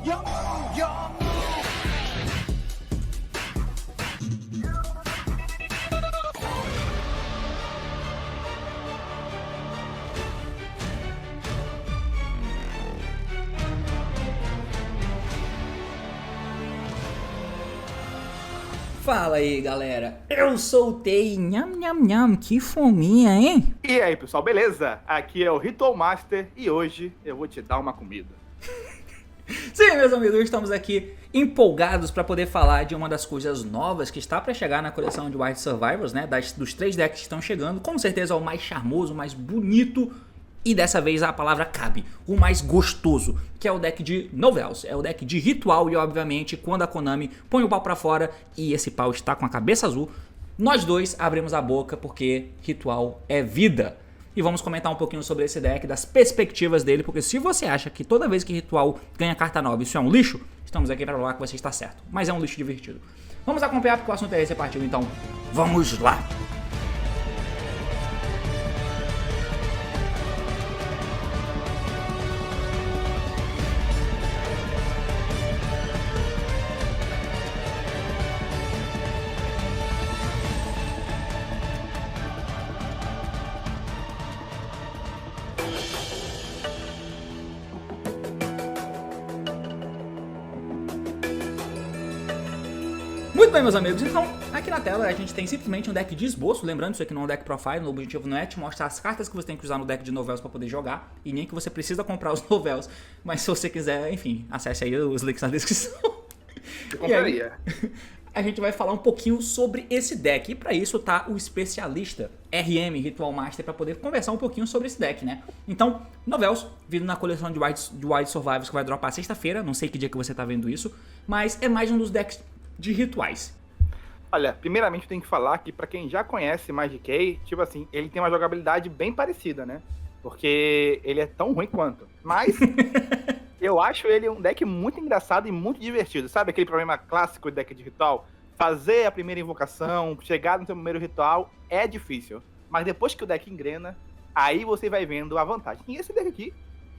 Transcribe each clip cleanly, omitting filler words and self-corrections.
Fala aí, galera. Eu soltei, nham nham nham, que fominha, hein? E aí, pessoal, beleza? Aqui é o Ritual Master e hoje eu vou te dar uma comida. Sim, meus amigos, estamos aqui empolgados para poder falar de uma das coisas novas que está para chegar na coleção de Wild Survivors, né? Dos 3 decks que estão chegando, com certeza é o mais charmoso, o mais bonito e dessa vez a palavra cabe, o mais gostoso, que é o deck de Novels, é o deck de ritual e obviamente quando a Konami põe o pau pra fora e esse pau está com a cabeça azul, nós dois abrimos a boca porque ritual é vida. E vamos comentar um pouquinho sobre esse deck, das perspectivas dele, porque se você acha que toda vez que ritual ganha carta nova isso é um lixo, estamos aqui para provar que você está certo, mas é um lixo divertido. Vamos acompanhar porque o assunto é esse, partiu, então vamos lá! Muito bem, meus amigos, então aqui na tela a gente tem simplesmente um deck de esboço, lembrando isso aqui não é um deck profile, o objetivo não é te mostrar as cartas que você tem que usar no deck de Novels para poder jogar, e nem que você precisa comprar os Novels, mas se você quiser, enfim, acesse aí os links na descrição. Eu compraria. A gente vai falar um pouquinho sobre esse deck, e para isso tá o especialista RM, Ritual Master, para poder conversar um pouquinho sobre esse deck, né? Então, Novels, vindo na coleção de Wild Survivors que vai dropar sexta-feira, não sei que dia que você tá vendo isso, mas é mais um dos decks de rituais. Olha, primeiramente eu tenho que falar que pra quem já conhece Magic, tipo assim, ele tem uma jogabilidade bem parecida, né? Porque ele é tão ruim quanto. Mas eu acho ele um deck muito engraçado e muito divertido. Sabe aquele problema clássico de deck de ritual? Fazer a primeira invocação, chegar no seu primeiro ritual é difícil. Mas depois que o deck engrena, aí você vai vendo a vantagem. E esse deck aqui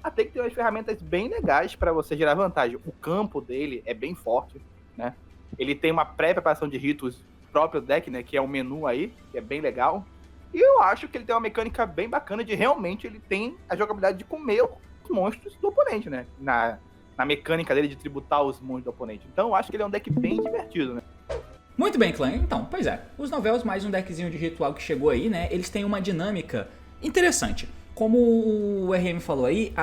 até que tem umas ferramentas bem legais pra você gerar vantagem. O campo dele é bem forte, né? Ele tem uma pré-preparação de ritos próprio deck, né? Que é o menu aí, que é bem legal. E eu acho que ele tem uma mecânica bem bacana de realmente ele tem a jogabilidade de comer os monstros do oponente, né? Na mecânica dele de tributar os monstros do oponente. Então eu acho que ele é um deck bem divertido, né? Muito bem, clã. Então, pois é. Os Novels, mais um deckzinho de ritual que chegou aí, né? Eles têm uma dinâmica interessante. Como o RM falou aí,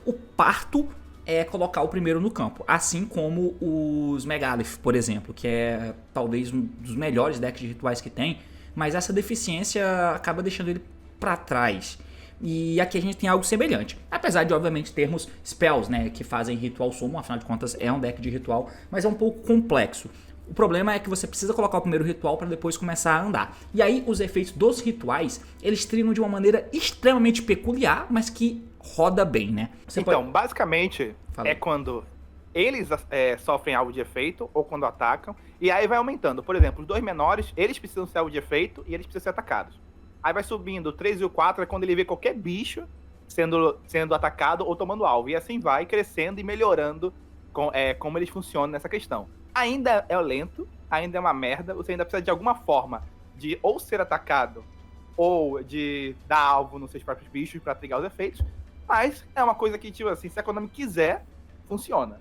o parto é colocar o primeiro no campo, assim como os Megalith, por exemplo, que é talvez um dos melhores decks de rituais que tem, mas essa deficiência acaba deixando ele pra trás. E aqui a gente tem algo semelhante, apesar de obviamente termos spells, né, que fazem ritual summon, afinal de contas é um deck de ritual, mas é um pouco complexo. O problema é que você precisa colocar o primeiro ritual para depois começar a andar. E aí os efeitos dos rituais, eles trilham de uma maneira extremamente peculiar, mas que roda bem, né? Basicamente, é quando eles sofrem alvo de efeito ou quando atacam, e aí vai aumentando. Por exemplo, os 2 menores, eles precisam ser alvo de efeito e eles precisam ser atacados. Aí vai subindo o 3 e o 4, é quando ele vê qualquer bicho sendo atacado ou tomando alvo. E assim vai crescendo e melhorando como eles funcionam nessa questão. Ainda é lento, ainda é uma merda, você ainda precisa de alguma forma de ou ser atacado ou de dar alvo nos seus próprios bichos para trigar os efeitos. Mas é uma coisa que, tipo assim, se a Konami quiser, funciona.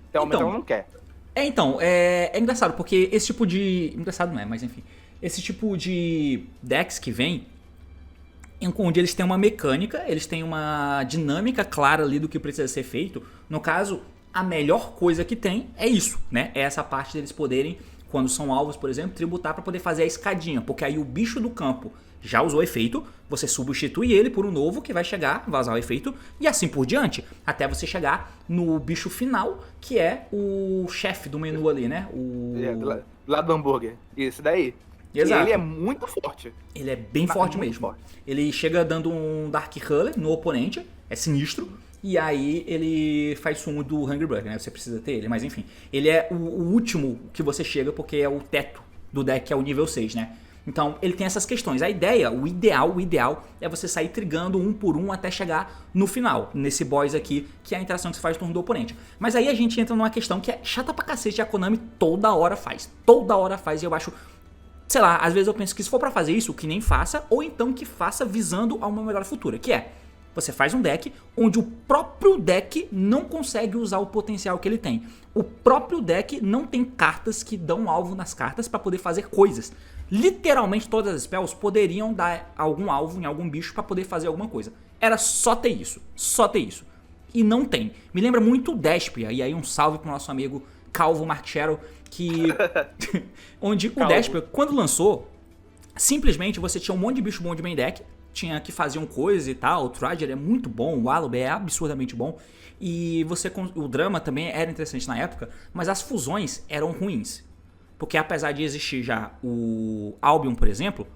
Até o momento ela não quer. É engraçado, porque esse tipo de... Engraçado não é, mas enfim. Esse tipo de decks que vem, onde eles têm uma mecânica, eles têm uma dinâmica clara ali do que precisa ser feito. No caso, a melhor coisa que tem é isso, né? É essa parte deles poderem, quando são alvos, por exemplo, tributar para poder fazer a escadinha. Porque aí o bicho do campo já usou efeito, você substitui ele por um novo que vai chegar, vazar o efeito e assim por diante, até você chegar no bicho final, que é o chefe do menu ali, né? Do lado do hambúrguer. Isso daí. Exato. E ele é muito forte. Ele é bem forte muito mesmo. Forte. Ele chega dando um Dark Hurler no oponente, é sinistro. E aí ele faz sumo do Hungry Burger, né? Você precisa ter ele, mas enfim. Ele é o último que você chega porque é o teto do deck, que é o nível 6, né? Então ele tem essas questões. A ideia, o ideal é você sair trigando um por um até chegar no final, nesse boss aqui, que é a interação que você faz no turno do oponente. Mas aí a gente entra numa questão que é chata pra cacete, a Konami toda hora faz, e eu acho, sei lá, às vezes eu penso que se for pra fazer isso, que nem faça, ou então que faça visando a uma melhor futura, que é, você faz um deck onde o próprio deck não consegue usar o potencial que ele tem. O próprio deck não tem cartas que dão alvo nas cartas pra poder fazer coisas. Literalmente todas as spells poderiam dar algum alvo em algum bicho pra poder fazer alguma coisa. Era só ter isso, E não tem. Me lembra muito Despia, e aí um salve pro nosso amigo Calvo Marchero, que onde o Despia, quando lançou, simplesmente você tinha um monte de bicho bom de main deck, tinha que faziam coisas e tal, o Trager é muito bom, o Alube é absurdamente bom, e o drama também era interessante na época, mas as fusões eram ruins. Porque apesar de existir já o Albion, por exemplo,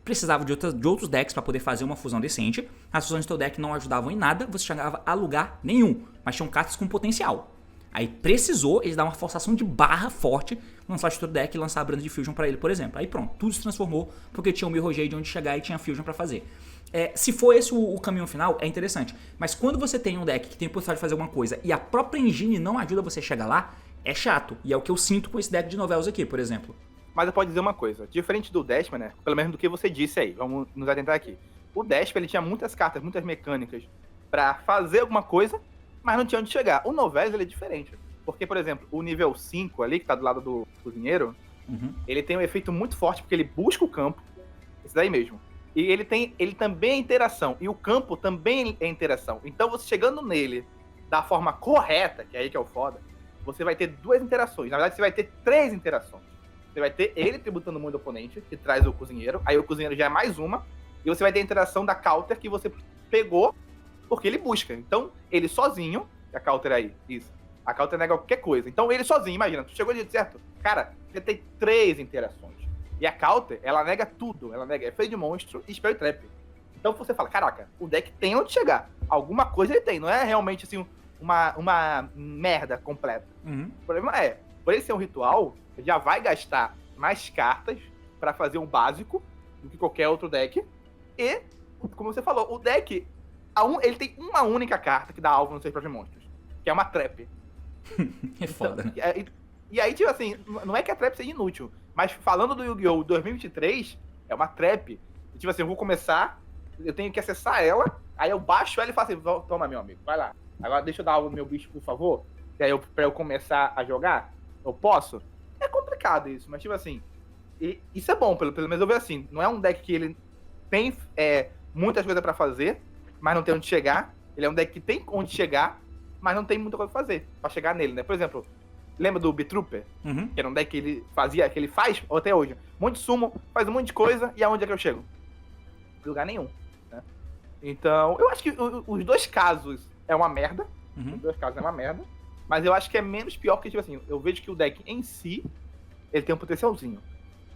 precisava de outros decks para poder fazer uma fusão decente. As fusões do teu deck não ajudavam em nada, você chegava a lugar nenhum, mas tinham cartas com potencial. Aí precisou eles dar uma forçação de barra forte, lançar o teu deck e lançar a Brand de Fusion para ele, por exemplo. Aí pronto, tudo se transformou porque tinha o Mirror Jade onde chegar e tinha Fusion para fazer. Se for esse o caminho final, é interessante. Mas quando você tem um deck que tem a possibilidade de fazer alguma coisa e a própria engine não ajuda você a chegar lá, é chato. E é o que eu sinto com esse deck de novelas aqui, por exemplo. Mas eu posso dizer uma coisa. Diferente do Despia, né? Pelo menos do que você disse aí. Vamos nos atentar aqui. O Despia, ele tinha muitas cartas, muitas mecânicas pra fazer alguma coisa, mas não tinha onde chegar. O Novelas, ele é diferente. Porque, por exemplo, o nível 5 ali, que tá do lado do cozinheiro, ele tem um efeito muito forte, porque ele busca o campo. Esse daí mesmo. E ele também é interação. E o campo também é interação. Então, você chegando nele da forma correta, que é aí que é o foda, você vai ter duas interações. Na verdade, você vai ter 3 interações. Você vai ter ele tributando muito o oponente, que traz o cozinheiro. Aí o cozinheiro já é mais uma. E você vai ter a interação da counter que você pegou porque ele busca. Então, ele sozinho... A counter aí, isso. A counter nega qualquer coisa. Então, ele sozinho, imagina. Tu chegou de certo? Cara, você tem 3 interações. E a counter, ela nega tudo. Ela nega efeito de monstro e spell trap. Então, você fala, caraca, o deck tem onde chegar. Alguma coisa ele tem. Não é realmente, assim... Uma merda completa. O problema é, por ele ser um ritual, ele já vai gastar mais cartas pra fazer um básico do que qualquer outro deck. E, como você falou, o deck, ele tem uma única carta que dá alvo nos seus próprios monstros, que é uma trap. É foda, né? E aí, tipo assim, não é que a trap seja inútil, mas falando do Yu-Gi-Oh! 2023, é uma trap. E, tipo assim, eu vou começar, eu tenho que acessar ela, aí eu baixo ela e falo assim, toma, meu amigo, vai lá. Agora deixa eu dar algo no meu bicho, por favor. E aí pra eu começar a jogar, eu posso? É complicado isso, mas tipo assim, isso é bom, pelo menos eu vejo assim. Não é um deck que ele tem muitas coisas pra fazer, mas não tem onde chegar. Ele é um deck que tem onde chegar, mas não tem muita coisa pra fazer, pra chegar nele, né? Por exemplo, lembra do B-Trooper? Que era um deck que ele fazia, que ele faz até hoje. Um monte de sumo, faz um monte de coisa, e aonde é que eu chego? Em lugar nenhum, né? Então, eu acho que os dois casos é uma merda. Os dois casos é uma merda. Mas eu acho que é menos pior porque, tipo assim, eu vejo que o deck em si, ele tem um potencialzinho.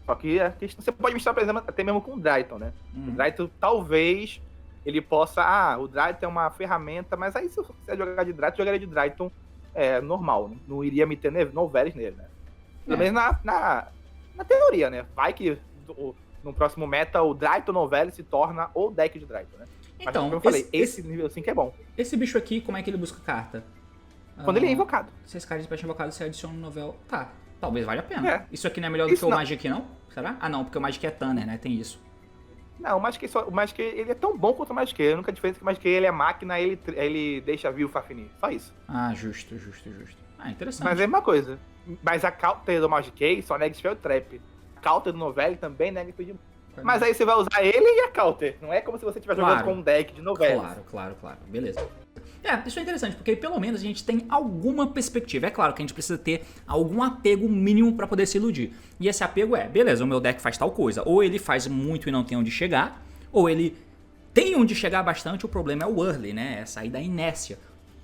Só que a questão, você pode misturar, por exemplo, até mesmo com o Dryton, né? O Dryton, talvez, ele possa... o Dryton é uma ferramenta, mas aí se eu quiser jogar de Dryton, eu jogaria de Dryton normal. Né? Não iria meter Novelas nele, né? Pelo menos na teoria, né? Vai que no próximo meta, o Dryton Novelas se torna o deck de Dryton, né? Então, como eu falei, esse nível 5 é bom. Esse bicho aqui, como é que ele busca carta? Quando ele é invocado. Se esse cara de peixe invocado, você adiciona um novel. Tá, talvez valha a pena. Isso aqui não é melhor do que o Magic, não? Será? Ah, não, porque o Magic é Tanner, né? Tem isso. Não, o Magic ele é tão bom quanto o Magic. A única diferença é que o Magic ele é máquina e ele deixa vivo o Fafnir. Só isso. Ah, justo. Ah, interessante. Mas é a mesma coisa. Mas a counter do Magic só nega Spell Trap. A counter do Novelli também nega Spell de... Mas aí você vai usar ele e a counter. Não é como se você estivesse jogando com um deck de Novelli. Claro. Beleza. Isso é interessante, porque aí pelo menos a gente tem alguma perspectiva. É claro que a gente precisa ter algum apego mínimo pra poder se iludir. E esse apego beleza, o meu deck faz tal coisa. Ou ele faz muito e não tem onde chegar, ou ele tem onde chegar bastante, o problema é o early, né? É sair da inércia.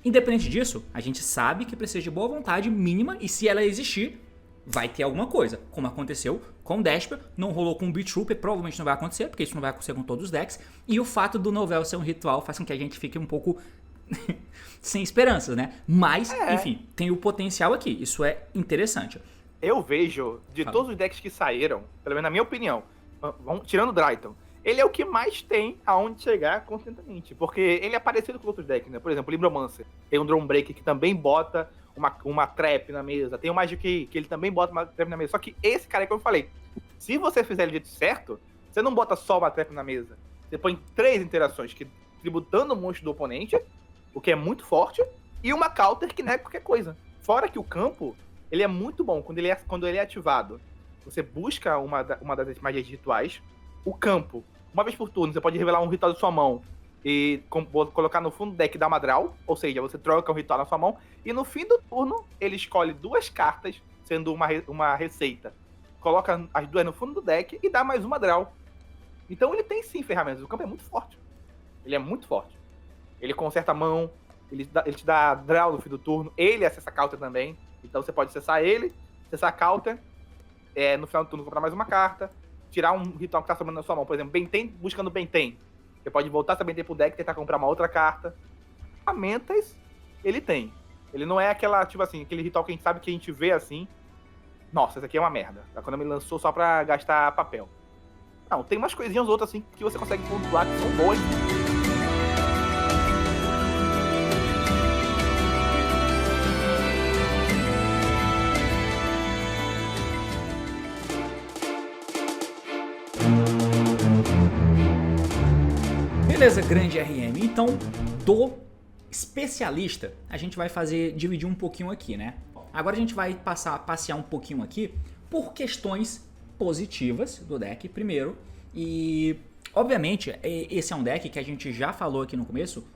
Independente disso, a gente sabe que precisa de boa vontade mínima e se ela existir, vai ter alguma coisa. Como aconteceu com o Despia, não rolou com o B-Trooper, provavelmente não vai acontecer, porque isso não vai acontecer com todos os decks. E o fato do Novel ser um ritual faz com que a gente fique um pouco sem esperanças, né? Mas, enfim, tem o potencial aqui. Isso é interessante. Eu vejo, de todos os decks que saíram, pelo menos na minha opinião, tirando o Dryton, ele é o que mais tem aonde chegar constantemente. Porque ele é parecido com outros decks, né? Por exemplo, o Libromancer tem um Drone Break que também bota uma trap na mesa. Tem o Magic Key, que ele também bota uma trap na mesa. Só que esse cara, como eu falei, se você fizer do jeito certo, você não bota só uma trap na mesa. Você põe 3 interações, que tributando o monstro do oponente, o que é muito forte, e uma counter que nega qualquer coisa. Fora que o campo, ele é muito bom quando ele é ativado. Você busca uma das magias rituais, o campo, uma vez por turno, você pode revelar um ritual da sua mão e colocar no fundo do deck e dar uma draw, ou seja, você troca um ritual na sua mão, e no fim do turno, ele escolhe 2 cartas, sendo uma receita. Coloca as 2 no fundo do deck e dá mais uma draw. Então ele tem sim ferramentas, o campo é muito forte. Ele é muito forte. Ele conserta a mão, ele te dá draw no fim do turno, ele acessa a counter também, então você pode acessar ele, acessar a counter, no final do turno comprar mais uma carta, tirar um ritual que tá sobrando na sua mão. Por exemplo, Benten, buscando Benten. Você pode voltar essa Benten pro deck e tentar comprar uma outra carta. Ferramentas, ele tem. Ele não é aquela, tipo assim, aquele ritual que a gente sabe que a gente vê assim. Nossa, esse aqui é uma merda. A Konami lançou só pra gastar papel. Não, tem umas coisinhas outras assim que você consegue pontuar que são boas. Beleza, grande RM. Então, do especialista, a gente vai dividir um pouquinho aqui, né? Agora a gente vai passear um pouquinho aqui por questões positivas do deck primeiro. E, obviamente, esse é um deck que a gente já falou aqui no começo,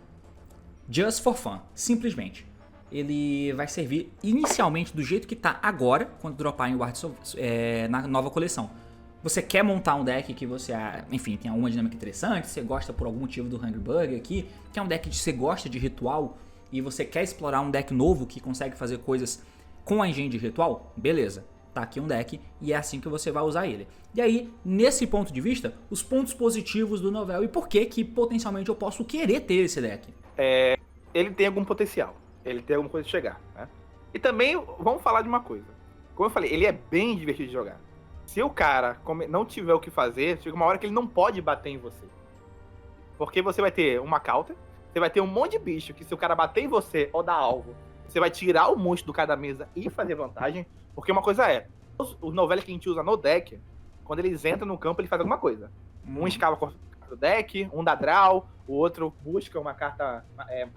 just for fun, simplesmente. Ele vai servir inicialmente do jeito que tá agora, quando dropar em na nova coleção. Você quer montar um deck que você, enfim, tem alguma dinâmica interessante, você gosta por algum motivo do Hungry Bug aqui, que é um deck que você gosta de ritual e você quer explorar um deck novo que consegue fazer coisas com a engine de ritual, beleza, tá aqui um deck e é assim que você vai usar ele. E aí, nesse ponto de vista, os pontos positivos do Novel e por que potencialmente eu posso querer ter esse deck. Ele tem algum potencial, ele tem alguma coisa de chegar, né? E também, vamos falar de uma coisa. Como eu falei, ele é bem divertido de jogar. Se o cara não tiver o que fazer, chega uma hora que ele não pode bater em você. Porque você vai ter uma counter, você vai ter um monte de bicho que se o cara bater em você ou dar alvo, você vai tirar o monstro do cara da mesa e fazer vantagem. Porque uma coisa os novelas que a gente usa no deck, quando eles entram no campo, eles fazem alguma coisa. Um escala o deck, um dá draw, o outro busca uma carta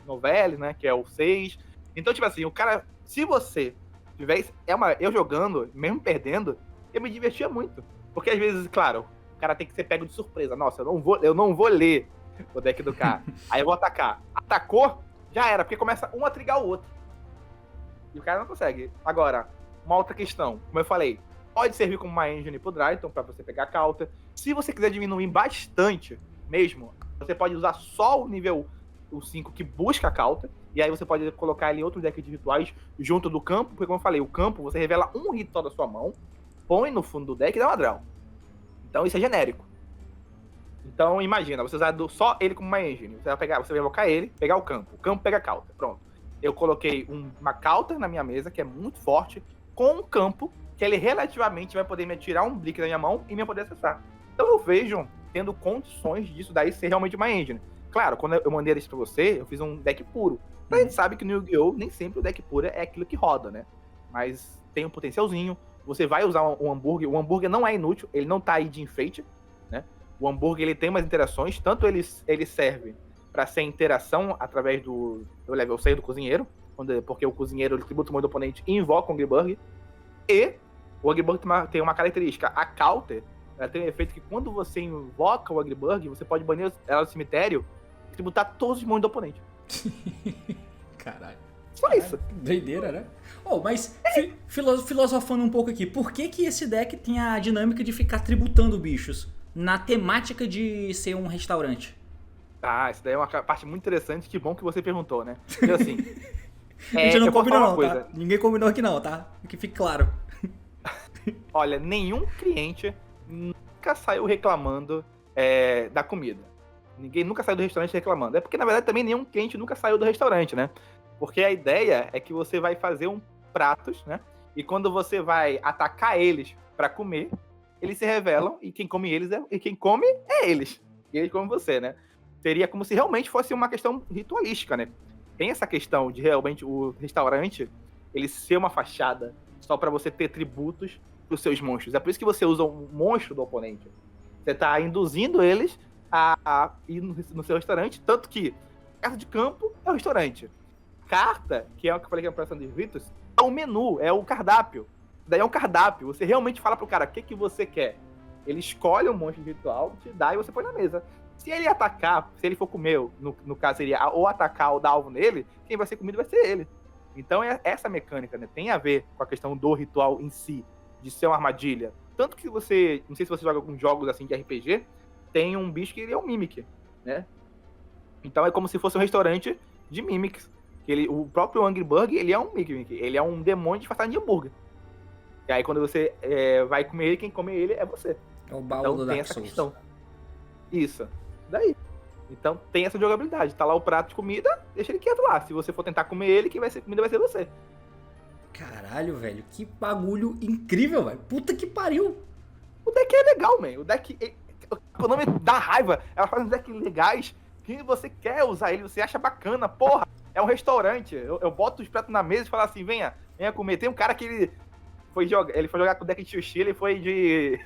novela, né, que é o 6. Então, tipo assim, o cara, se você tiver... eu jogando, mesmo perdendo, eu me divertia muito. Porque às vezes, claro, o cara tem que ser pego de surpresa. Nossa, eu não vou ler o deck do cara. Aí eu vou atacar. Atacou, já era, porque começa um a trigar o outro. E o cara não consegue. Agora, uma outra questão. Como eu falei, pode servir como uma engine pro Dryton, pra você pegar counter. Se você quiser diminuir bastante mesmo, você pode usar só o nível 5 que busca counter. E aí você pode colocar ele em outro deck de rituais junto do campo. Porque como eu falei, o campo, você revela um ritual da sua mão, põe no fundo do deck e dá uma draw. Então isso é genérico. Então imagina, você usar só ele como uma engine. Você vai invocar ele, pegar o campo pega counter, pronto. Eu coloquei uma counter na minha mesa, que é muito forte, com um campo que ele relativamente vai poder me tirar um brick da minha mão e me poder acessar. Então eu vejo tendo condições disso daí ser realmente uma engine. Claro, quando eu mandei isso pra você, eu fiz um deck puro. Mas a gente sabe que no Yu-Gi-Oh! Nem sempre o deck puro é aquilo que roda, né? Mas tem um potencialzinho. Você vai usar um hambúrguer. O hambúrguer não é inútil, ele não tá aí de enfeite, né? O hambúrguer ele tem umas interações, tanto ele serve para ser interação através do level 6 do cozinheiro, porque o cozinheiro ele tributa o mão do oponente e invoca o Hungry Bug. E o Hungry Bug tem uma característica, a counter, ela tem um efeito que quando você invoca o Hungry Bug, você pode banir ela do cemitério e tributar todos os mãos do oponente. Caralho. Só isso. Doideira, né? Mas filosofando um pouco aqui, por que esse deck tem a dinâmica de ficar tributando bichos na temática de ser um restaurante? Isso daí é uma parte muito interessante, que bom que você perguntou, né? Então, assim... a gente não combinou não, tá? Ninguém combinou aqui não, tá? Que fique claro. Olha, nenhum cliente nunca saiu reclamando da comida. Ninguém nunca saiu do restaurante reclamando. É porque, na verdade, também nenhum cliente nunca saiu do restaurante, né? Porque a ideia é que você vai fazer pratos, né? E quando você vai atacar eles pra comer, eles se revelam e quem come eles e quem come é eles. E eles comem você, né? Seria como se realmente fosse uma questão ritualística, né? Tem essa questão de realmente o restaurante ele ser uma fachada só pra você ter tributos pros seus monstros. É por isso que você usa um monstro do oponente. Você tá induzindo eles a ir no seu restaurante, tanto que casa de campo é o restaurante. Carta, que é o que eu falei que é a operação de Ritos, é o menu, é o cardápio. Daí é um cardápio. Você realmente fala pro cara o que você quer. Ele escolhe um monstro de ritual, te dá e você põe na mesa. Se ele atacar, se ele for comer, no caso seria ou atacar ou dar alvo nele, quem vai ser comido vai ser ele. Então é essa mecânica, né? Tem a ver com a questão do ritual em si, de ser uma armadilha. Tanto que você, não sei se você joga alguns jogos assim de RPG, tem um bicho que ele é um Mimic, né? Então é como se fosse um restaurante de Mimics. O próprio Angry Burger, ele é um Mimic, ele é um demônio disfarçado de hambúrguer. E aí quando você vai comer ele, quem come ele é você. É o baú então do tem Dark essa Souls. questão. Isso. Daí. Então tem essa jogabilidade. Tá lá o prato de comida, deixa ele quieto lá. Se você for tentar comer ele, quem vai ser comida vai ser você. Caralho, velho. Que bagulho incrível, velho. Puta que pariu. O deck é legal, man. O deck... O nome dá raiva. Ela faz uns decks legais que você quer usar ele, você acha bacana. Porra, é um restaurante. Eu boto os pratos na mesa e falo assim, venha comer. Tem um cara que ele foi jogar com o deck de sushi, ele foi de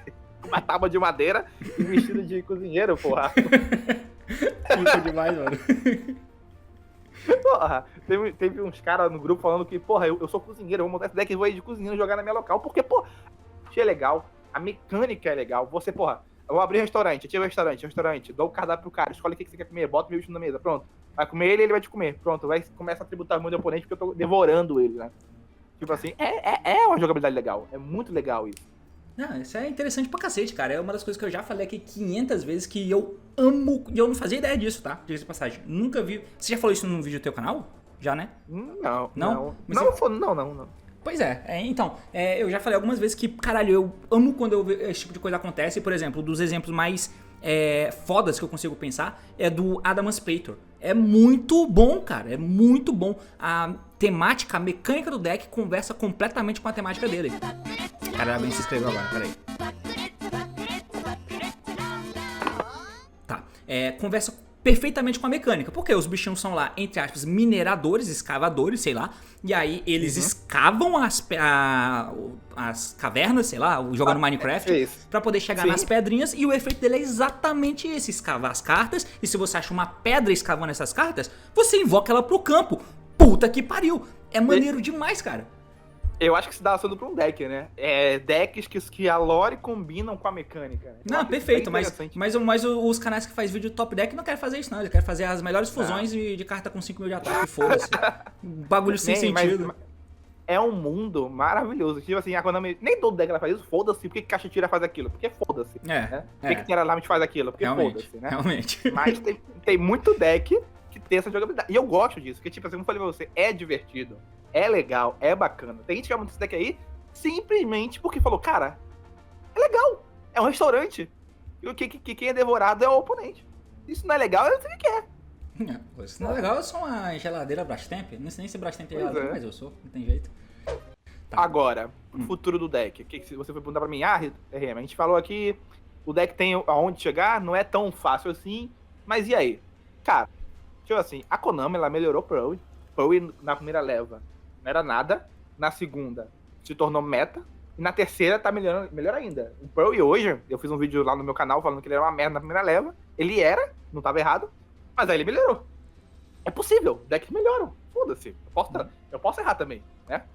uma tábua de madeira e vestido de cozinheiro, porra. Fica demais, mano. Porra, teve uns caras no grupo falando que, porra, eu sou cozinheiro, eu vou montar esse deck e vou ir de cozinheiro jogar na minha local, porque, porra, achei legal, a mecânica é legal, você, porra, eu vou abrir restaurante, ativa restaurante, dou o cardápio pro cara, escolhe o que você quer comer, bota meu bicho na mesa, pronto. Vai comer ele vai te comer, pronto, começa a tributar o meu oponente porque eu tô devorando ele, né? Tipo assim, é uma jogabilidade legal, é muito legal isso. Não, isso é interessante pra cacete, cara. É uma das coisas que eu já falei aqui 500 vezes que eu amo. E eu não fazia ideia disso, tá? Diga-se de passagem. Nunca vi. Você já falou isso num vídeo do teu canal? Já, né? Não. Não? Não. Pois é, então, eu já falei algumas vezes que, caralho, eu amo quando esse tipo de coisa acontece. Por exemplo, um dos exemplos mais fodas que eu consigo pensar é do Adamantipator. É muito bom, cara, é muito bom. A temática, a mecânica do deck conversa completamente com a temática dele. Caralho, alguém se inscreveu agora, peraí. Tá, conversa perfeitamente com a mecânica, porque os bichinhos são lá, entre aspas, mineradores, escavadores, sei lá, e aí eles escavam as cavernas, sei lá, jogando Minecraft, pra poder chegar nas pedrinhas, e o efeito dele é exatamente esse, escavar as cartas, e se você acha uma pedra escavando essas cartas, você invoca ela pro campo. Puta que pariu, é maneiro demais, cara. Eu acho que se dá assunto pra um deck, né? Decks que a lore combinam com a mecânica. Né? Não, perfeito, mas os canais que fazem vídeo top deck não querem fazer isso, não. Eles querem fazer as melhores fusões de carta com 5 mil de ataque, foda-se. Bagulho sem sentido. É um mundo maravilhoso. Tipo assim, a Konami, nem todo deck ela faz isso, foda-se. Por que Caixa Tira faz aquilo? Porque foda-se. Né? Por que Terralamit faz aquilo? Porque foda-se, né? Realmente. Mas tem muito deck que tem essa jogabilidade. E eu gosto disso, porque, tipo assim, como eu falei pra você, é divertido. É legal, é bacana. Tem gente que ama esse deck aí simplesmente porque falou, cara, é legal, é um restaurante. E quem é devorado é o oponente. Isso não é legal, eu não sei o que é. Isso não é legal, eu sou uma geladeira Brastemp. Não sei nem se Brastemp é geladeira, mas eu sou, não tem jeito. Tá. Agora, o futuro do deck. Se você foi perguntar pra mim, RM, a gente falou aqui, o deck tem aonde chegar, não é tão fácil assim, mas e aí? Cara, tipo assim, a Konami, ela melhorou Pearl na primeira leva. Não era nada. Na segunda, se tornou meta. E na terceira, tá melhor ainda. O Pearl hoje, eu fiz um vídeo lá no meu canal falando que ele era uma merda na primeira leva. Ele era, não tava errado. Mas aí ele melhorou. É possível. Decks melhoram. Foda-se. Eu posso errar também, né?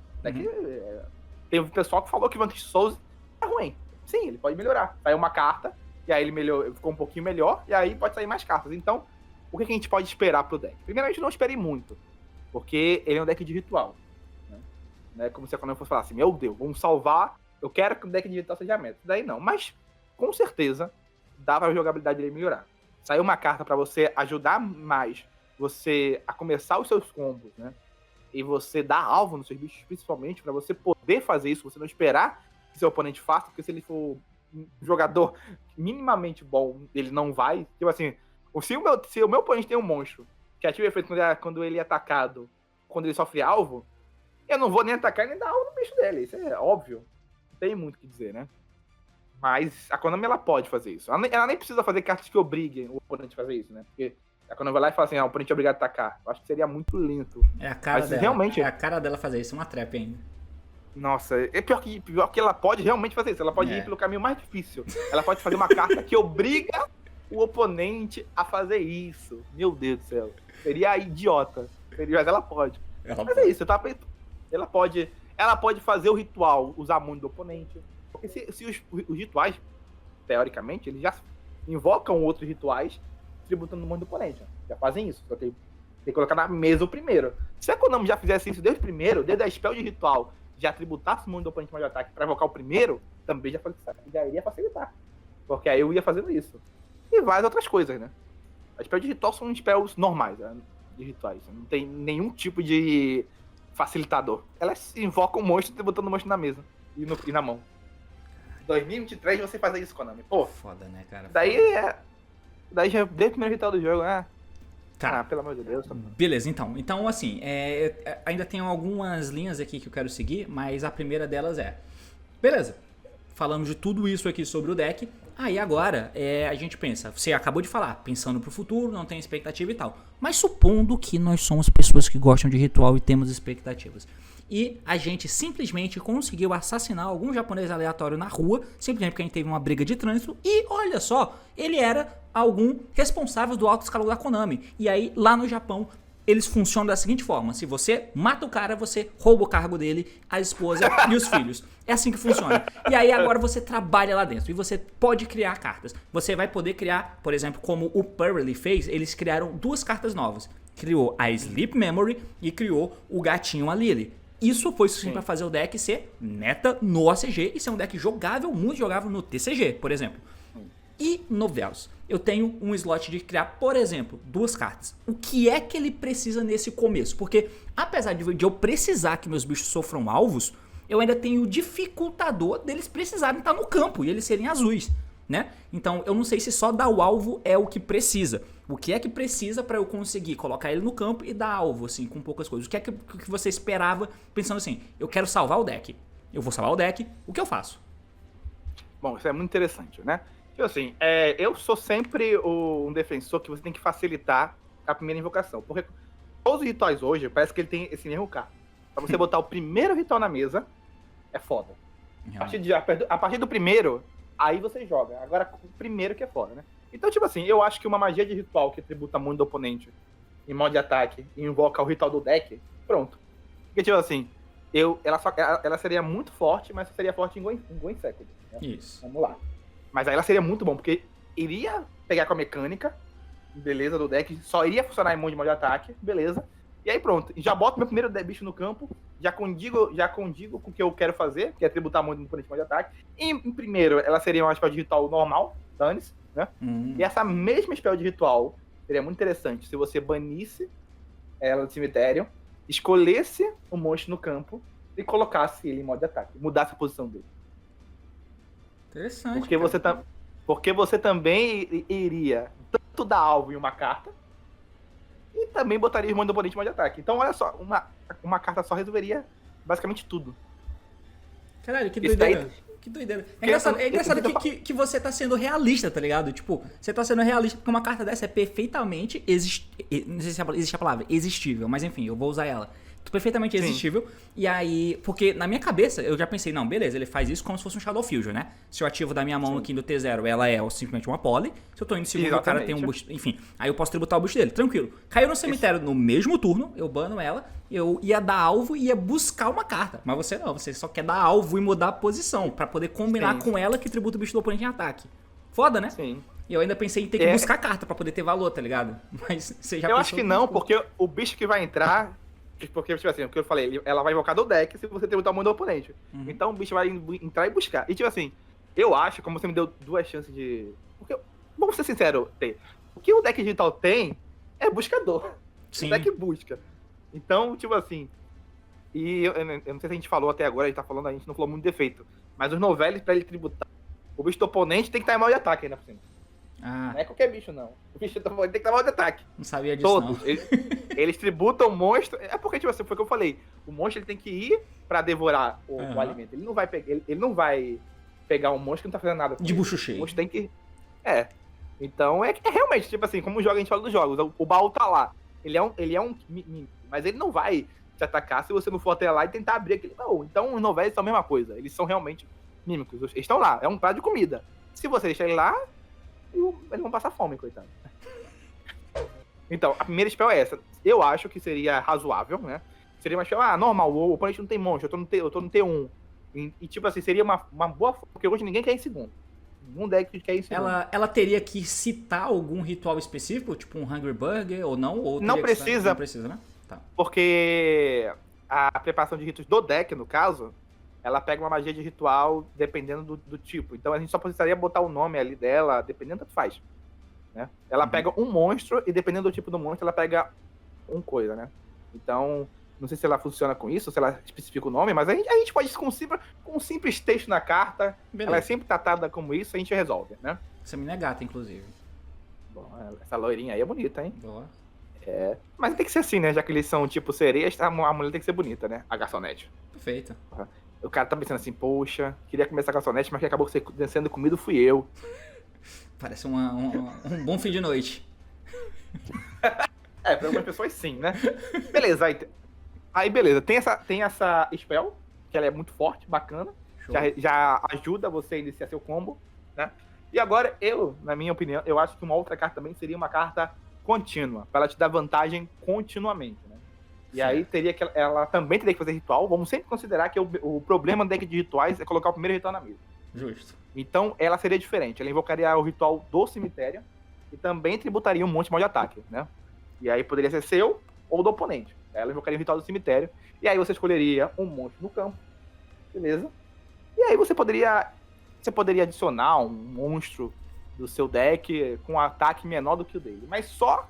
Tem um pessoal que falou que o Vanquish Souls é ruim. Sim, ele pode melhorar. Saiu uma carta, e aí ele ficou um pouquinho melhor, e aí pode sair mais cartas. Então, o que a gente pode esperar pro deck? Primeiramente, não esperei muito. Porque ele é um deck de ritual. Né? Como se a Konami fosse falar assim, meu Deus, vamos salvar, eu quero que o deck de ritual seja meta. Daí não, mas com certeza dá pra jogabilidade dele melhorar. Saiu uma carta pra você ajudar mais você a começar os seus combos, né? E você dar alvo nos seus bichos, principalmente, pra você poder fazer isso, você não esperar que seu oponente faça, porque se ele for um jogador minimamente bom, ele não vai. Tipo assim, se o meu oponente tem um monstro que ativa o efeito quando ele é atacado, quando ele sofre alvo, eu não vou nem atacar nem dar alvo no bicho dele. Isso é óbvio. Não tem muito o que dizer, né? Mas a Konami, ela pode fazer isso. Ela nem precisa fazer cartas que obriguem o oponente a fazer isso, né? Porque a Konami vai lá e fala assim, o oponente é obrigado a atacar. Eu acho que seria muito lento. É a cara Mas dela. realmente... É a cara dela fazer isso, uma trap ainda. Nossa, é pior que ela pode realmente fazer isso. Ela pode ir pelo caminho mais difícil. Ela pode fazer uma carta que obriga o oponente a fazer isso. Meu Deus do céu. Seria idiota. Mas ela pode. Mas é isso, eu tava pensando. Ela pode fazer o ritual, usar muito do oponente. Porque se os rituais, teoricamente, eles já invocam outros rituais tributando no mundo do oponente. Já fazem isso. Só tem que colocar na mesa o primeiro. Se a Konami já fizesse isso desde o primeiro, desde a spell de ritual, já tributasse o mundo do oponente mais de ataque para evocar o primeiro, também já iria facilitar. Porque aí eu ia fazendo isso. E várias outras coisas, né? As spells de ritual são spells normais, né? De rituais. Não tem nenhum tipo de facilitador. Elas invocam o monstro tributando o monstro na mesa e na mão. 2023 você faz isso, Konami. Pô, foda, né, cara? Daí já desde o primeiro ritual do jogo, né? Tá. Pelo amor de Deus. Beleza, então. Então, assim, ainda tem algumas linhas aqui que eu quero seguir, mas a primeira delas é... Beleza, falamos de tudo isso aqui sobre o deck. Aí agora, a gente pensa... Você acabou de falar, pensando pro futuro, não tem expectativa e tal. Mas supondo que nós somos pessoas que gostam de ritual e temos expectativas. E a gente simplesmente conseguiu assassinar algum japonês aleatório na rua, simplesmente porque a gente teve uma briga de trânsito, e olha só, ele era algum responsável do alto escalão da Konami. E aí, lá no Japão, eles funcionam da seguinte forma: se você mata o cara, você rouba o cargo dele, a esposa e os filhos. É assim que funciona. E aí agora você trabalha lá dentro e você pode criar cartas. Você vai poder criar, por exemplo, como o Purley fez, eles criaram 2 cartas novas. Criou a Sleep Memory e criou o gatinho a Lily. Isso foi suficiente para fazer o deck ser meta no OCG e ser um deck jogável, muito jogável no TCG, por exemplo. E no Velos, eu tenho um slot de criar, por exemplo, 2 cartas. O que é que ele precisa nesse começo? Porque apesar de eu precisar que meus bichos sofram alvos, eu ainda tenho o dificultador deles precisarem estar no campo e eles serem azuis, né? Então eu não sei se só dar o alvo é o que precisa. O que é que precisa para eu conseguir colocar ele no campo e dar alvo, assim, com poucas coisas? O que é que você esperava pensando assim, eu quero salvar o deck. Eu vou salvar o deck, o que eu faço? Bom, isso é muito interessante, né? Tipo assim, eu sou sempre um defensor que você tem que facilitar a primeira invocação. Porque todos os rituais hoje, parece que ele tem esse mesmo carro. Pra você botar o primeiro ritual na mesa, é foda. A partir do primeiro, aí você joga. Agora, o primeiro que é foda, né? Então, tipo assim, eu acho que uma magia de ritual que tributa muito do oponente em modo de ataque e invoca o ritual do deck, pronto. Porque, tipo assim, ela seria muito forte, mas seria forte em Gwen Second. Né? Isso. Vamos lá. Mas aí ela seria muito bom, porque iria pegar com a mecânica, beleza, do deck, só iria funcionar em modo de ataque, beleza. E aí pronto, já boto meu primeiro bicho no campo, já condigo com o que eu quero fazer, que é tributar muito no oponente de modo de ataque. E em primeiro, ela seria uma spell de ritual normal, dane-se, né? E essa mesma spell de ritual seria muito interessante se você banisse ela do cemitério, escolhesse o monstro no campo e colocasse ele em modo de ataque, mudasse a posição dele. Interessante. Porque você também iria tanto dar alvo em uma carta e também botaria o mando do oponente em modo de ataque. Então, olha só, uma carta só resolveria basicamente tudo. Caralho, que doideira. Que doideira. É engraçado que você tá sendo realista, tá ligado? Tipo, você tá sendo realista porque uma carta dessa é perfeitamente não sei se existe a palavra, existível, mas enfim, eu vou usar ela. Perfeitamente existível. Sim. E aí, porque na minha cabeça eu já pensei, não, beleza, ele faz isso como se fosse um Shadow Fusion, né? Se eu ativo da minha mão aqui do T0, ela é simplesmente uma poly. Se eu tô indo em segundo, o cara tem um boost. Enfim, aí eu posso tributar o boost dele, tranquilo. Caiu no cemitério no mesmo turno, eu bano ela, eu ia dar alvo e ia buscar uma carta. Mas você não, você só quer dar alvo e mudar a posição, pra poder combinar com ela que tributa o bicho do oponente em ataque. Foda, né? Sim. E eu ainda pensei em ter que buscar carta pra poder ter valor, tá ligado? Mas você já Eu acho que não, porque o bicho que vai entrar. Porque, tipo assim, o que eu falei, ela vai invocar do deck se você tributar o mundo do oponente. Então o bicho vai entrar e buscar. E, tipo assim, eu acho, como você me deu 2 chances de. Porque, vamos ser sinceros, o que o deck digital tem é buscador. Sim. O deck busca. Então, tipo assim. E eu não sei se a gente falou até agora, a gente não falou muito de defeito. Mas os novelis, pra ele tributar, o bicho do oponente tem que estar em modo de ataque ainda por cima. Não é qualquer bicho, não. O bicho do oponente tem que estar em modo de ataque. Não sabia disso, todos. não. Eles tributam o monstro. É porque, tipo assim, foi o que eu falei. O monstro ele tem que ir pra devorar o alimento. Ele não vai pegar. Ele não vai pegar um monstro que não tá fazendo nada. De bucho O cheio. monstro tem que... Então, é realmente, tipo assim, como joga a gente fala dos jogos, o baú tá lá. Ele é um mímico, mas ele não vai te atacar se você não for até lá e tentar abrir aquele baú. Então, os novéis são a mesma coisa. Eles são realmente mímicos. Eles estão lá. É um prato de comida. Se você deixar ele lá, eles vão passar fome, coitado. Então, a primeira spell é essa. Eu acho que seria razoável, né? Seria uma spell, normal, o oponente não tem monstro, eu tô no T1. E tipo assim, seria uma boa forma, porque hoje ninguém quer ir em segundo. Nenhum deck quer ir em segundo. Ela teria que citar algum ritual específico, tipo um Hungry Burger, ou não? Ou Não precisa. Não precisa, né? Tá. Porque a preparação de ritos do deck, no caso, ela pega uma magia de ritual dependendo do tipo. Então a gente só precisaria botar o nome ali dela, dependendo do que faz. Né? Ela pega um monstro e dependendo do tipo do monstro, ela pega um coisa, né? Então, não sei se ela funciona com isso, se ela especifica o nome, mas a gente pode, com um simples texto na carta, Beleza. ela é sempre tratada como isso, a gente resolve, né? Essa menina é gata, inclusive. Bom, essa loirinha aí é bonita, hein? Boa. Mas tem que ser assim, né? Já que eles são tipo sereias, a mulher tem que ser bonita, né? A garçonete. Perfeito. O cara tá pensando assim, poxa, queria comer essa garçonete, mas quem acabou sendo comido fui eu. Parece um bom fim de noite. Pra algumas pessoas sim, né? Beleza, aí beleza, tem essa spell, que ela é muito forte, bacana. Já ajuda você a iniciar seu combo, né? E agora na minha opinião, eu acho que uma outra carta também seria uma carta contínua, para ela te dar vantagem continuamente, né? E aí ela também teria que fazer ritual. Vamos sempre considerar que o problema do deck de rituais é colocar o primeiro ritual na mesa. Justo. Então ela seria diferente. Ela invocaria o ritual do cemitério e também tributaria um monte de mal de ataque, né? E aí poderia ser seu ou do oponente. Ela invocaria o ritual do cemitério. E aí você escolheria um monstro no campo. Beleza? E aí você poderia adicionar um monstro do seu deck com um ataque menor do que o dele. Mas só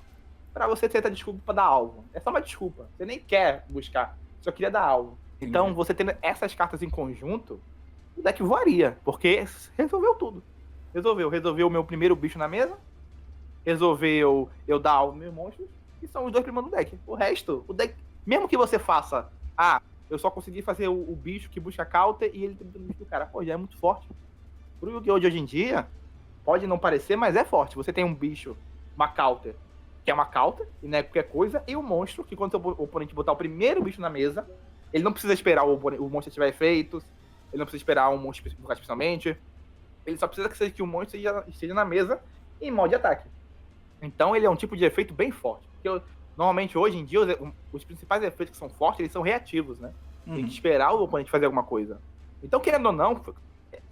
pra você ter essa desculpa pra dar alvo. É só uma desculpa. Você nem quer buscar. Só queria dar alvo. Então, você tendo essas cartas em conjunto, o deck voaria. Porque resolveu tudo. Resolveu o meu primeiro bicho na mesa. Resolveu eu dar alvo aos meus monstros. E são os dois primeiros do deck. O resto, o deck... Mesmo que você faça... eu só consegui fazer o bicho que busca counter e ele tem o bicho do cara. Pô, já é muito forte. Pro Yu-Gi-Oh! De hoje em dia, pode não parecer, mas é forte. Você tem um bicho, uma counter, que é uma counter, e não é qualquer coisa, e um monstro, que quando o oponente botar o primeiro bicho na mesa, ele não precisa esperar o monstro ativar efeitos, ele não precisa esperar um monstro invocar especialmente, ele só precisa que o monstro esteja na mesa em modo de ataque. Então ele é um tipo de efeito bem forte. Porque normalmente hoje em dia os principais efeitos que são fortes, eles são reativos, né? Tem que esperar o oponente fazer alguma coisa. Então, querendo ou não,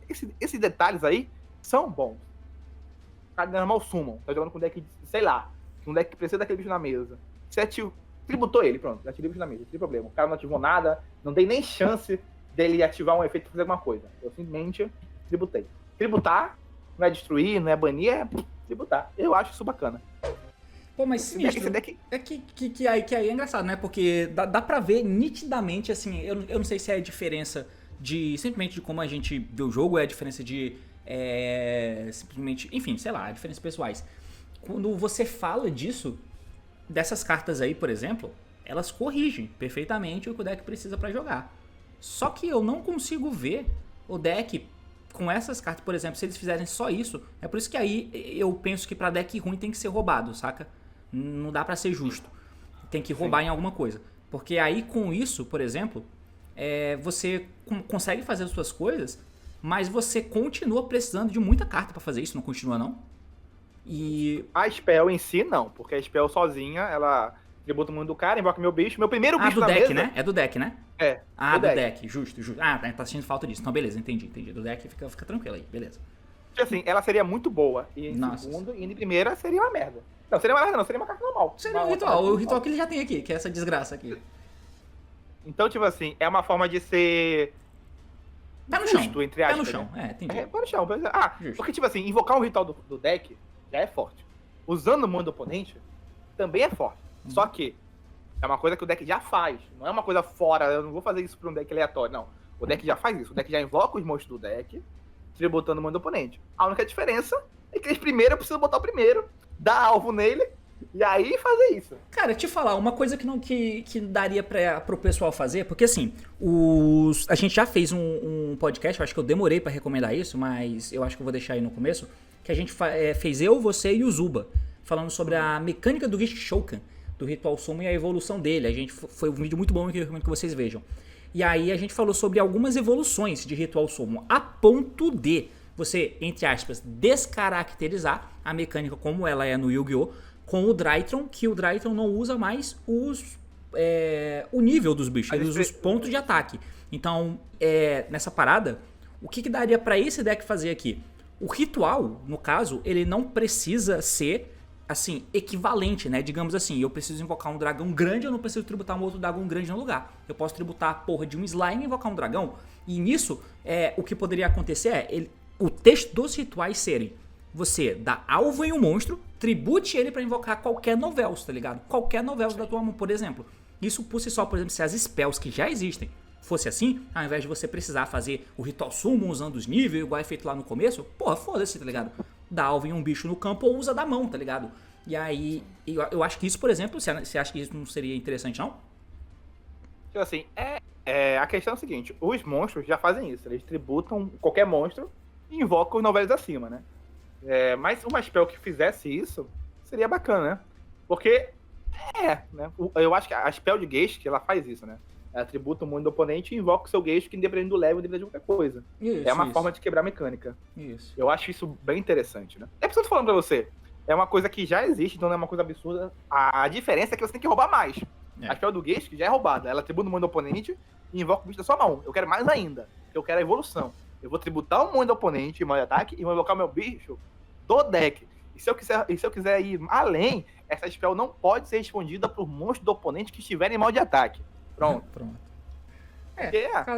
esses detalhes aí são bons. O cara normal summon, tá jogando com um deck, sei lá, um deck que precisa daquele bicho na mesa. Você tributou ele, pronto, já tirei o bicho na mesa, não tem problema. O cara não ativou nada, não dei nem chance dele ativar um efeito pra fazer alguma coisa. Eu simplesmente tributei. Tributar não é destruir, não é banir, é tributar. Eu acho isso bacana. Pô, mas sinistro. É que aí é engraçado, né? Porque dá pra ver nitidamente, assim, eu não sei se é a diferença simplesmente de como a gente vê o jogo, é a diferença de simplesmente, enfim, sei lá, diferenças pessoais. Quando você fala dessas cartas aí, por exemplo, elas corrigem perfeitamente o que o deck precisa pra jogar. Só que eu não consigo ver o deck com essas cartas, por exemplo, se eles fizerem só isso. É por isso que aí eu penso que pra deck ruim tem que ser roubado, saca? Não dá pra ser justo. Tem que roubar em alguma coisa. Porque aí com isso, por exemplo, você consegue fazer as suas coisas, mas você continua precisando de muita carta pra fazer isso, não continua não? E a spell em si não, porque a spell sozinha, ela tributa o mundo do cara, invoca meu bicho, meu primeiro bicho do na deck, mesa... né? É do deck, né? É. Do deck. Justo. Tá sentindo falta disso. Então beleza, entendi. Do deck fica tranquilo aí, beleza. Assim, ela seria muito boa. E em segundo, e em primeira seria uma merda. Não, seria uma merda não, seria uma carta normal. Seria um ritual, o ritual que ele já tem aqui, que é essa desgraça aqui. Então, tipo assim, é uma forma de ser... Pé no chão. Justo, entre aspas. Pé no chão, né? entendi. Pé no chão. Porque, tipo assim, invocar um ritual do deck já é forte. Usando o mundo do oponente, também é forte. Só que é uma coisa que o deck já faz. Não é uma coisa fora, eu não vou fazer isso pra um deck aleatório, não. O deck já faz isso. O deck já invoca os monstros do deck, tributando o mundo do oponente. A única diferença é que eles primeiro precisam botar o primeiro, dar alvo nele E aí fazer isso. Cara, te falar, uma coisa que daria pro pessoal fazer, porque assim, a gente já fez um podcast, eu acho que eu demorei pra recomendar isso, mas eu acho que eu vou deixar aí no começo, que a gente fez eu, você e o Zuba, falando sobre a mecânica do Gishoukan, do Ritual Summon e a evolução dele. Foi um vídeo muito bom que eu recomendo que vocês vejam. E aí a gente falou sobre algumas evoluções de Ritual Summon, a ponto de você, entre aspas, descaracterizar a mecânica como ela é no Yu-Gi-Oh! Com o Drytron, que o Drytron não usa mais o nível dos bichos, ele usa os pontos de ataque. Então, nessa parada, o que daria pra esse deck fazer aqui? O ritual, no caso, ele não precisa ser, assim, equivalente, né? Digamos assim, eu preciso invocar um dragão grande, eu não preciso tributar um outro dragão grande no lugar. Eu posso tributar a porra de um slime e invocar um dragão. E nisso, o que poderia acontecer o texto dos rituais serem: você dá alvo em um monstro, tribute ele pra invocar qualquer Novels, tá ligado? Qualquer Novels da tua mão, por exemplo. Isso por si só, por exemplo, se as spells que já existem fosse assim, ao invés de você precisar fazer o Ritual Summon usando os níveis, igual é feito lá no começo, porra, foda-se, tá ligado? Dá alvo em um bicho no campo ou usa da mão, tá ligado? E aí, eu acho que isso, por exemplo, você acha que isso não seria interessante, não? Tipo assim, a questão é a seguinte, os monstros já fazem isso, eles tributam qualquer monstro e invocam os novelos acima, né? Mas uma spell que fizesse isso seria bacana, né? Porque, né? Eu acho que a spell de Geist, ela faz isso, né? Ela tributa o mundo do oponente e invoca o seu Geist, que independente do level, depende de qualquer coisa. Isso, é uma forma de quebrar a mecânica. Isso. Eu acho isso bem interessante, né? É preciso falando pra você, é uma coisa que já existe, então não é uma coisa absurda. A diferença é que você tem que roubar mais. A spell do Geist, que já é roubada, ela tributa o mundo do oponente e invoca o bicho da sua mão. Eu quero mais ainda, eu quero a evolução. Eu vou tributar o mundo do oponente em modo de ataque e vou invocar o meu bicho do deck. E se eu quiser ir além, essa spell não pode ser respondida por monstro do oponente que estiver em modo de ataque. Pronto.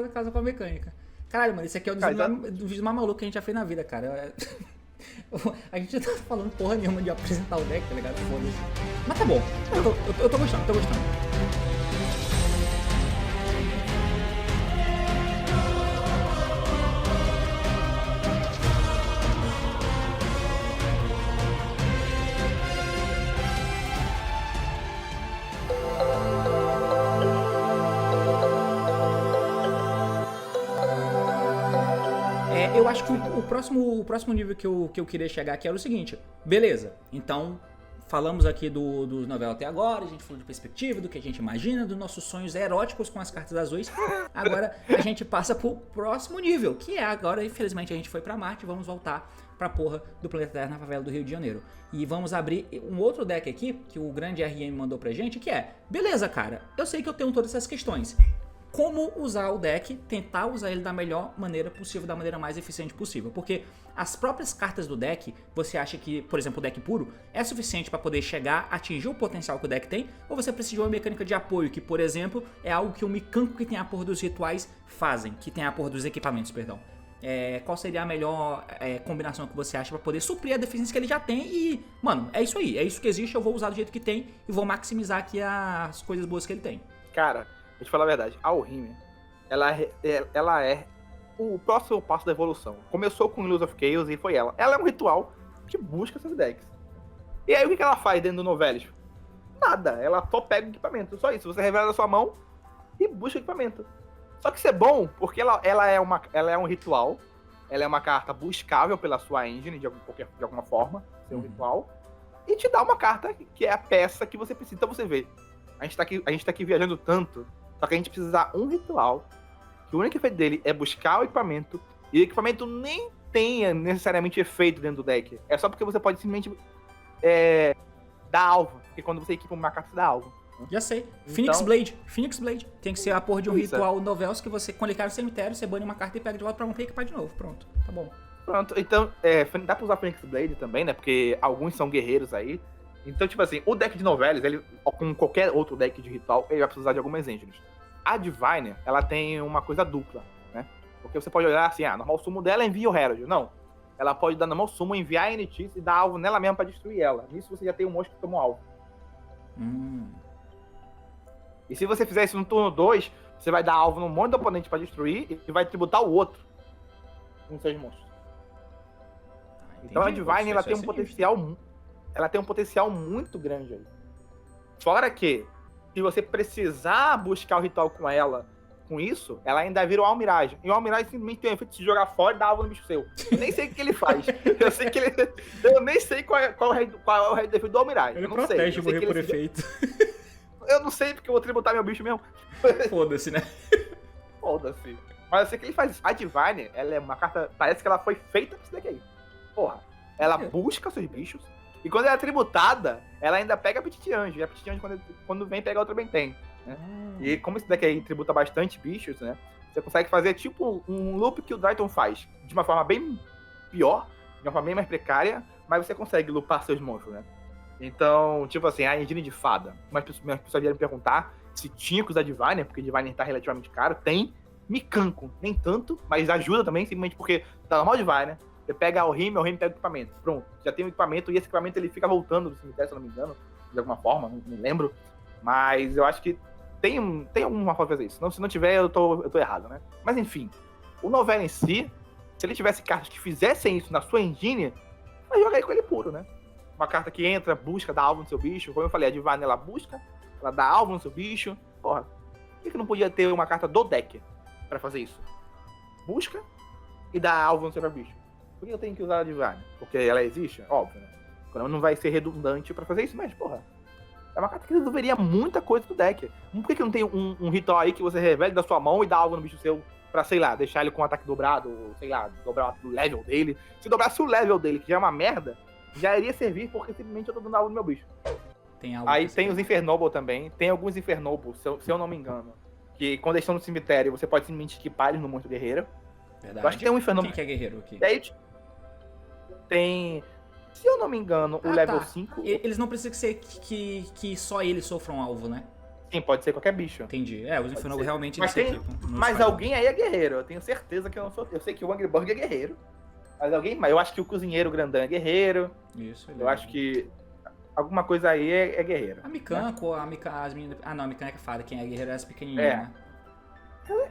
Casa com a mecânica. Caralho, mano, esse aqui é um dos vídeos mais malucos que a gente já fez na vida, cara. A gente tá falando porra nenhuma de apresentar o deck, tá ligado? Foda-se. Mas tá bom. Eu tô gostando, Eu acho que o próximo nível que eu queria chegar aqui era o seguinte. Beleza, então falamos aqui do novela até agora, a gente falou de perspectiva, do que a gente imagina, dos nossos sonhos eróticos com as cartas azuis. Agora a gente passa pro próximo nível, que é agora, infelizmente, a gente foi pra Marte, vamos voltar pra porra do planeta Terra na favela do Rio de Janeiro. E vamos abrir um outro deck aqui, que o grande RM mandou pra gente, que é: beleza, cara, eu sei que eu tenho todas essas questões. Como usar o deck, tentar usar ele da melhor maneira possível, da maneira mais eficiente possível. Porque as próprias cartas do deck, você acha que, por exemplo, o deck puro é suficiente para poder chegar, atingir o potencial que o deck tem, ou você precisa de uma mecânica de apoio, que, por exemplo, é algo que o Mikanko, que tem a porra dos rituais, fazem, que tem a porra dos equipamentos, perdão. Qual seria a melhor combinação que você acha para poder suprir a deficiência que ele já tem e, mano, é isso aí, é isso que existe, eu vou usar do jeito que tem e vou maximizar aqui as coisas boas que ele tem. Cara, vou te falar a verdade, a Alhimia, ela é o próximo passo da evolução. Começou com Illusion of Chaos e foi ela. Ela é um ritual que busca essas decks. E aí o que ela faz dentro do Novelis? Nada, ela só pega o equipamento, só isso. Você revela na sua mão e busca o equipamento. Só que isso é bom, porque ela é um ritual, ela é uma carta buscável pela sua engine, de alguma forma, ser um ritual, e te dá uma carta que é a peça que você precisa. Então você vê, a gente tá aqui viajando tanto, só que a gente precisa usar um ritual, que o único efeito dele é buscar o equipamento, e o equipamento nem tenha necessariamente efeito dentro do deck. É só porque você pode simplesmente dar alvo, porque quando você equipa uma carta, você dá alvo. Já sei. Phoenix Blade. Tem que ser a porra de um ritual Novels que você, quando ele cai no cemitério, você bane uma carta e pega de volta pra mão e equipar de novo. Pronto, tá bom. Pronto, então, dá pra usar Phoenix Blade também, né? Porque alguns são guerreiros aí. Então, tipo assim, o deck de Novelis, ele, com qualquer outro deck de ritual, ele vai precisar de algumas engines. A Diviner, ela tem uma coisa dupla, né? Porque você pode olhar assim, normal sumo dela envia o Herald. Não. Ela pode dar normal sumo, enviar a NT e dar alvo nela mesma pra destruir ela. Nisso você já tem um monstro que tomou alvo. E se você fizer isso no turno 2, você vai dar alvo no monte do oponente pra destruir e vai tributar o outro com seus monstros. Então a Divine, ela tem um potencial muito grande aí. Fora que, se você precisar buscar o ritual com ela, com isso, ela ainda vira o Almirage. E o Almirage simplesmente tem o efeito de jogar fora e dar alvo no bicho seu. Eu nem sei o que ele faz. Eu nem sei qual é o rei defeito do Almirage. Ele protege morrer por efeito. Eu não sei porque eu vou tributar meu bicho mesmo. Foda-se, né? Foda-se. Mas eu sei que ele faz isso. A Divine, ela é uma carta... Parece que ela foi feita pra isso daqui aí. Porra. Ela busca seus bichos. E quando ela é tributada, ela ainda pega a Petit Ange. E a Petit Ange, quando vem, pega outra bem tem. Né? E como esse deck aí tributa bastante bichos, né? Você consegue fazer tipo um loop que o Dryton faz. De uma forma bem pior, de uma forma bem mais precária, mas você consegue loopar seus monstros, né? Então, tipo assim, a engine de fada. Umas pessoas vieram me perguntar se tinha que usar Diviner, porque Diviner tá relativamente caro. Tem. Mikanko, nem tanto, mas ajuda também, simplesmente porque tá normal Diviner. Você pega o Rime pega o equipamento. Pronto, já tem o equipamento e esse equipamento ele fica voltando do cemitério, se eu não me engano, de alguma forma, não lembro. Mas eu acho que tem alguma forma de fazer isso. Se não tiver, eu tô errado, né? Mas enfim, o novela em si, se ele tivesse cartas que fizessem isso na sua engine, vai jogar aí com ele puro, né? Uma carta que entra, busca, dá alvo no seu bicho. Como eu falei, a Divine ela busca, ela dá alvo no seu bicho. Porra, por que não podia ter uma carta do deck pra fazer isso? Busca e dá alvo no seu bicho. Por que eu tenho que usar a Divine? Porque ela existe? Óbvio, né? Não vai ser redundante pra fazer isso, mas, porra, é uma carta que resolveria muita coisa do deck. Por que não tem um ritual aí que você revele da sua mão e dá alvo no bicho seu pra, sei lá, deixar ele com um ataque dobrado, ou, sei lá, dobrar o level dele? Se dobrasse o level dele, que já é uma merda, já iria servir porque simplesmente eu tô dando alvo no meu bicho. Aí tem os Infernoble também. Tem alguns Infernoble, se eu não me engano, que quando eles estão no cemitério, você pode simplesmente equipar eles no monstro guerreiro. Verdade. Eu acho que tem um Infernoble. Quem que é guerreiro aqui? E aí tem, se eu não me engano, o level 5. Eles não precisam ser que só eles sofram alvo, né? Sim, pode ser qualquer bicho. Entendi. Os Infernoble realmente mas eles se equipam. Mas alguém aí é guerreiro. Eu tenho certeza que eu não sou. Eu sei que o Angry Bird é guerreiro. Mas eu acho que o cozinheiro grandão é guerreiro. Isso, eu acho que alguma coisa aí é guerreiro. A Mikanko, né? As meninas... Ah, não, a Mikanko é fada. Quem é guerreiro é as pequenininhas, né?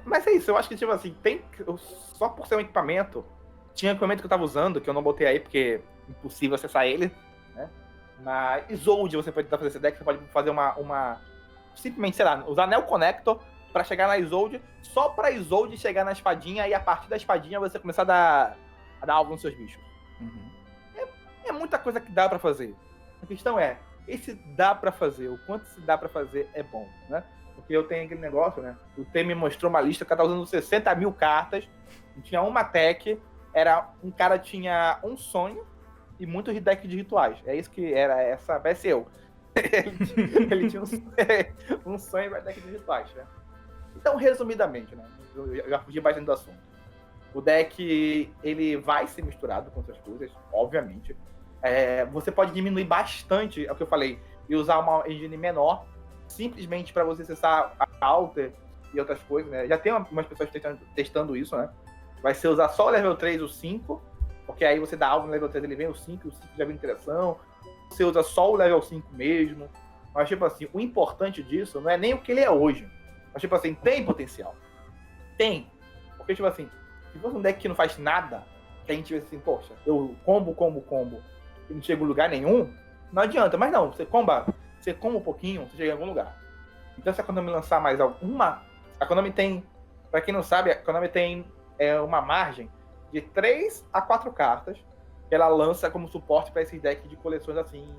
Mas é isso, eu acho que, tipo assim, só por ser um equipamento, tinha um equipamento que eu tava usando, que eu não botei aí, porque é impossível acessar ele, né? Na Isolde, você pode fazer esse deck, você pode fazer simplesmente, sei lá, usar Neo Connector pra chegar na Isolde, só pra Isolde chegar na espadinha, e a partir da espadinha você começar a dar alvo nos seus bichos. Uhum. É muita coisa que dá pra fazer. A questão é, esse dá pra fazer, o quanto se dá pra fazer é bom, né? Porque eu tenho aquele negócio, né? O T me mostrou uma lista, o cara tá usando 60 mil cartas, tinha uma tech, um cara tinha um sonho e muitos decks de rituais. É isso que era, vai ser eu. ele tinha um sonho e deck de rituais, né? Então, resumidamente, né? Eu já fugi bastante do assunto. O deck, ele vai ser misturado com outras coisas, obviamente. Você pode diminuir bastante, é o que eu falei, e usar uma engine menor, simplesmente para você acessar a Alter e outras coisas, né? Já tem umas pessoas testando isso, né? Vai ser usar só o level 3 o 5, porque aí você dá algo no level 3, ele vem o 5 já vem interação. Você usa só o level 5 mesmo. Mas, tipo assim, o importante disso não é nem o que ele é hoje. Mas, tipo assim, tem potencial. Tem. Porque, tipo assim, se fosse um deck que não faz nada, que a gente vê assim, poxa, eu combo, e não chego em lugar nenhum, não adianta. Mas não, você comba um pouquinho, você chega em algum lugar. Então, se a Konami lançar mais alguma... A Konami tem... Pra quem não sabe, a Konami tem uma margem de 3 a 4 cartas que ela lança como suporte para esses decks de coleções assim,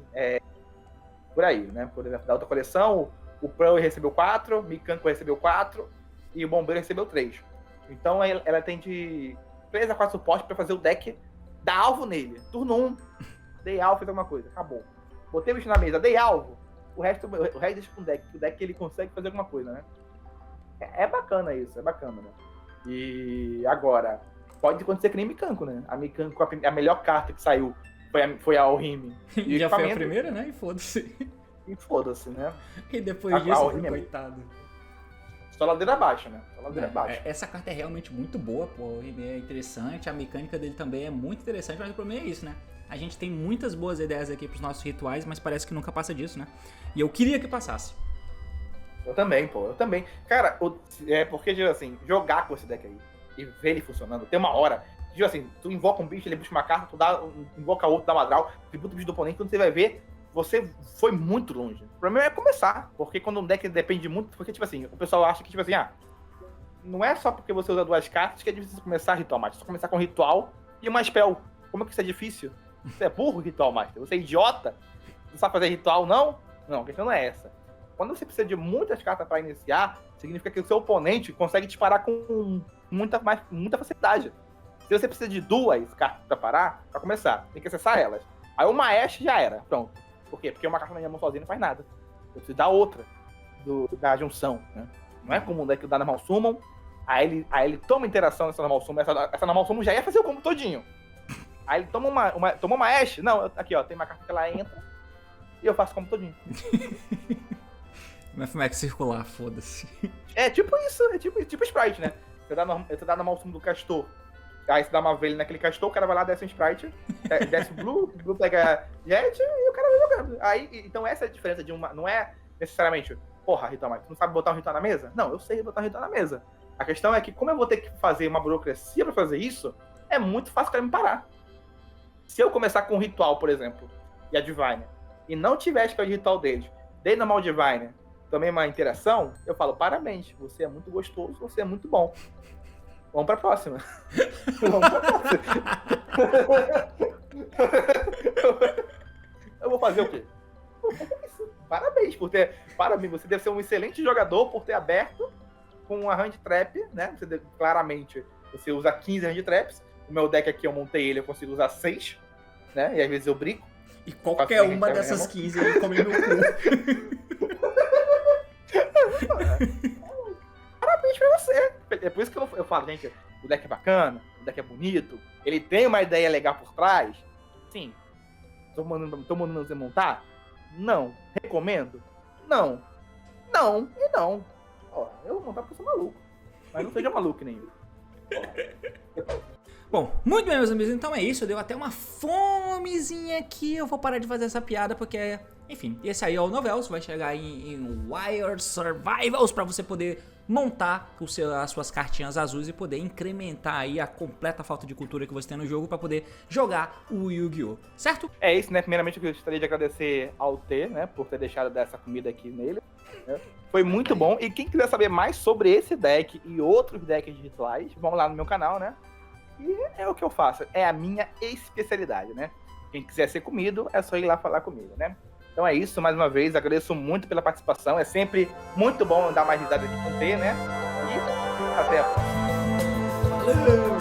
por aí, né? Por exemplo, da outra coleção, o Pearl recebeu 4, Mikanko recebeu 4 e o Bombeiro recebeu 3. Então, ela tem de 3 a 4 suportes para fazer o deck dar alvo nele. Turno 1, dei alvo, fez alguma coisa, acabou. Botei o bicho na mesa, dei alvo. O resto deixa com o deck. O deck ele consegue fazer alguma coisa, né? É bacana isso, é bacana, né? E agora, pode acontecer que nem Mikanko, né? A Mikanko, a melhor carta que saiu foi a Orihime. E já foi a primeira, né? E foda-se. E foda-se, né? E depois disso, coitado. Só ladeira abaixo, né? Só ladeira abaixo. Essa carta é realmente muito boa, pô. O Orihime é interessante, a mecânica dele também é muito interessante, mas o problema é isso, né? A gente tem muitas boas ideias aqui pros nossos rituais, mas parece que nunca passa disso, né? E eu queria que passasse. Eu também, pô. Eu também. Cara, porque, tipo assim, jogar com esse deck aí e ver ele funcionando, tem uma hora, tipo assim, tu invoca um bicho, ele puxa uma carta, tu invoca outro, dá uma draw, tributa o bicho do oponente, quando você vai ver, você foi muito longe. O problema é começar, porque quando um deck depende muito, porque, tipo assim, o pessoal acha que, tipo assim, não é só porque você usa 2 cartas que é difícil começar Ritual Master. É só começar com Ritual e uma Spell. Como é que isso é difícil? Você é burro, Ritual Master? Você é idiota? Não sabe fazer Ritual, não? Não, a questão não é essa. Quando você precisa de muitas cartas para iniciar, significa que o seu oponente consegue disparar com muita facilidade. Se você precisa de 2 cartas para parar, para começar, tem que acessar elas. Aí uma Ashe já era, pronto. Por quê? Porque uma carta na minha mão sozinha não faz nada. Eu preciso dar outra da junção, né? Não é como o deck dá Normal Summon, aí ele toma interação nessa Normal Summon, essa Normal Summon já ia fazer o combo todinho. Aí ele toma uma Ashe, não, aqui ó, tem uma carta que ela entra e eu faço o combo todinho. Mac circular, foda-se. É tipo isso, é tipo Sprite, né? Você dá Normal Summon do Castor, aí você dá uma Veilin naquele Castor, o cara vai lá, desce um Sprite, desce o Blue pega Jet e o cara vai jogando. Aí, então essa é a diferença de uma, não é necessariamente, porra, Ritual Master, tu não sabe botar um Ritual na mesa? Não, eu sei botar um Ritual na mesa. A questão é que, como eu vou ter que fazer uma burocracia pra fazer isso, é muito fácil o cara me parar. Se eu começar com um Ritual, por exemplo, e a Divine, e não tiver a spell de Ritual deles, dei normal Divine, também uma interação, eu falo, parabéns, você é muito gostoso, você é muito bom. Vamos pra próxima. Vamos pra próxima. Eu vou fazer o quê? Parabéns por ter... Parabéns, você deve ser um excelente jogador por ter aberto com uma hand trap, né? Claramente, você usa 15 hand traps. O meu deck aqui, eu montei ele, eu consigo usar 6, né? E às vezes eu brinco. E qualquer uma dessas 15 ele come meu cu. Parabéns pra você. É por isso que eu falo, gente, o deck é bacana, o deck é bonito, ele tem uma ideia legal por trás. Sim. Tô mandando você montar? Não. Recomendo? Não. Não e não. Ó, eu vou montar porque eu sou maluco. Mas não seja maluco nenhum. Bom, muito bem, meus amigos, então é isso, deu até uma fomezinha aqui, eu vou parar de fazer essa piada porque, enfim, esse aí é o Novels, vai chegar em Wired Survivals pra você poder montar as suas cartinhas azuis e poder incrementar aí a completa falta de cultura que você tem no jogo pra poder jogar o Yu-Gi-Oh!, certo? É isso, né, primeiramente eu gostaria de agradecer ao T, né, por ter deixado dessa comida aqui nele, né? Foi muito bom, e quem quiser saber mais sobre esse deck e outros decks de rituais, vão lá no meu canal, né? E é o que eu faço, é a minha especialidade, né? Quem quiser ser comido, é só ir lá falar comigo, né? Então é isso, mais uma vez, agradeço muito pela participação, é sempre muito bom dar mais risada aqui com o T, né? E até a próxima. Valeu!